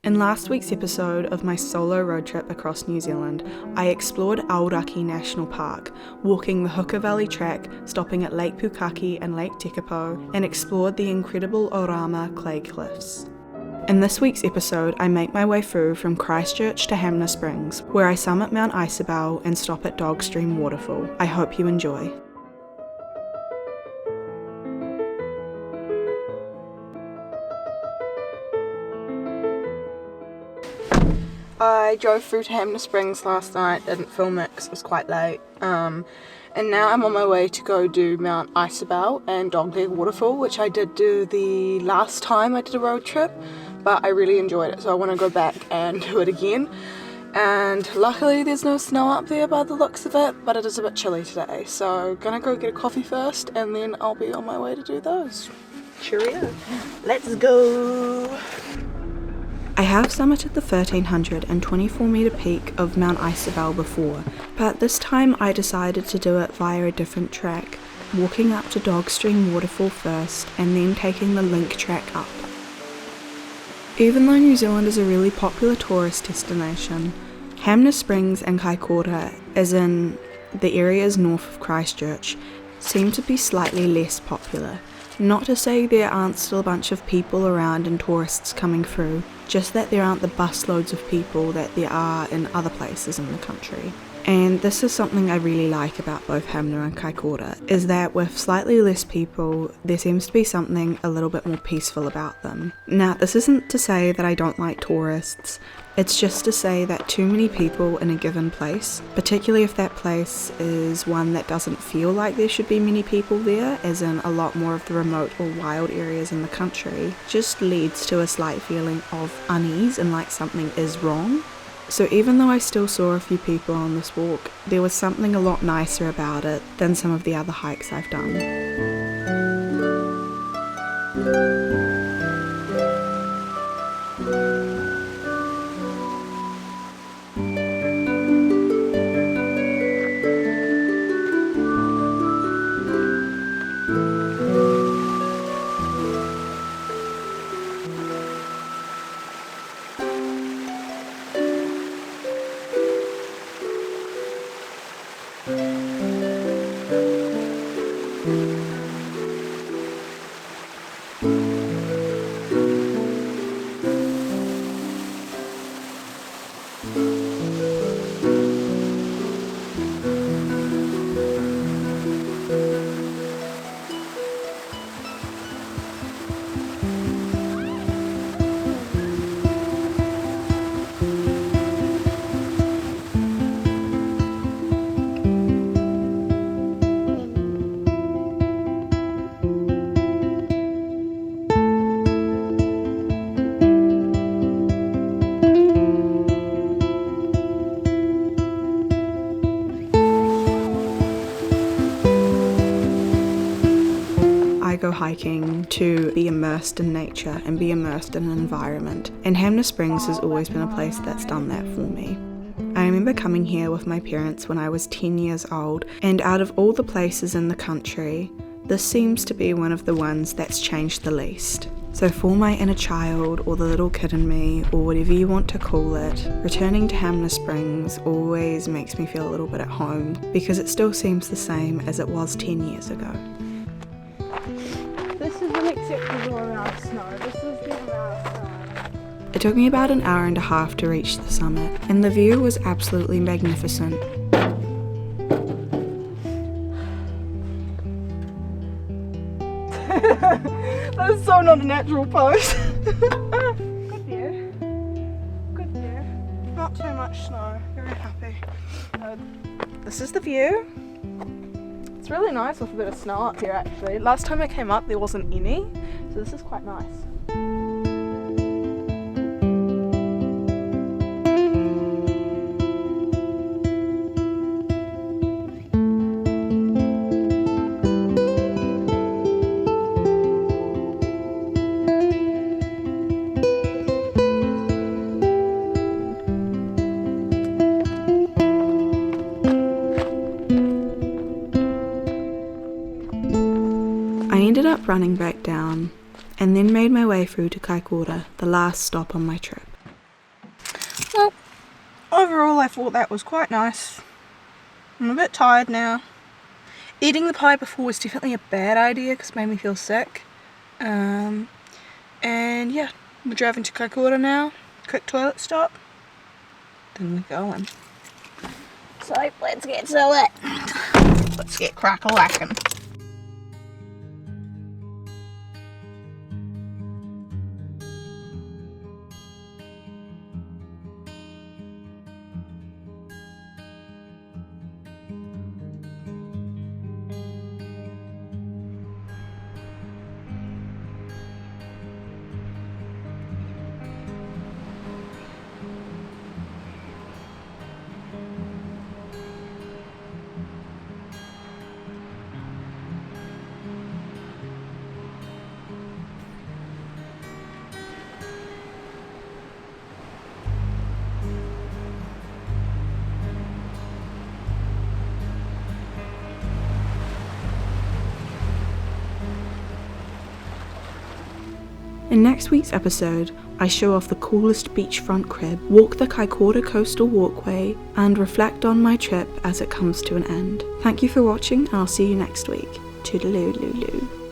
In last week's episode of my solo road trip across New Zealand, I explored Aoraki National Park, walking the Hooker Valley Track, stopping at Lake Pukaki and Lake Tekapo, and explored the incredible Orama clay cliffs. In this week's episode, I make my way through from Christchurch to Hamner Springs, where I summit Mount Isobel and stop at Dog Stream Waterfall. I hope you enjoy. I drove through to Hamner Springs last night, didn't film it because it was quite late, and now I'm on my way to go do Mount Isobel and Dog Stream Waterfall, which I did do the last time I did a road trip, but I really enjoyed it, so I want to go back and do it again. And luckily there's no snow up there by the looks of it, but it is a bit chilly today, so gonna go get a coffee first and then I'll be on my way to do those. Cheerio! Let's go! I have summited the 1324 metre peak of Mount Isobel before, but this time I decided to do it via a different track, walking up to Dog Stream Waterfall first and then taking the link track up. Even though New Zealand is a really popular tourist destination, Hamner Springs and Kaikoura, as in the areas north of Christchurch, seem to be slightly less popular. Not to say there aren't still a bunch of people around and tourists coming through, just that there aren't the busloads of people that there are in other places in the country. And this is something I really like about both Hamner and Kaikoura, is that with slightly less people, there seems to be something a little bit more peaceful about them. Now, this isn't to say that I don't like tourists, it's just to say that too many people in a given place, particularly if that place is one that doesn't feel like there should be many people there, as in a lot more of the remote or wild areas in the country, just leads to a slight feeling of unease and like something is wrong. So even though I still saw a few people on this walk, there was something a lot nicer about it than some of the other hikes I've done. Go hiking to be immersed in nature and be immersed in an environment, and Hamner Springs has always been a place that's done that for me. I remember coming here with my parents when I was 10 years old, and out of all the places in the country, this seems to be one of the ones that's changed the least. So for my inner child, or the little kid in me, or whatever you want to call it, returning to Hamner Springs always makes me feel a little bit at home, because it still seems the same as it was 10 years ago. This is an acceptable amount of snow. This is the amount of snow. It took me about an hour and a half to reach the summit, and the view was absolutely magnificent. That is so not a natural pose. Good view. Good view. Not too much snow. Very happy. This is the view. It's really nice with a bit of snow up here actually. Last time I came up there wasn't any, so this is quite nice. I ended up running back down and then made my way through to Kaikoura, the last stop on my trip. Well, overall I thought that was quite nice. I'm a bit tired now. Eating the pie before was definitely a bad idea because it made me feel sick. And yeah, we're driving to Kaikoura now. Quick toilet stop. Then we're going. So let's get to it. Let's get crack-a-lackin'. In next week's episode, I show off the coolest beachfront crib, walk the Kaikoura coastal walkway, and reflect on my trip as it comes to an end. Thank you for watching, and I'll see you next week. Toodaloo-loo-loo.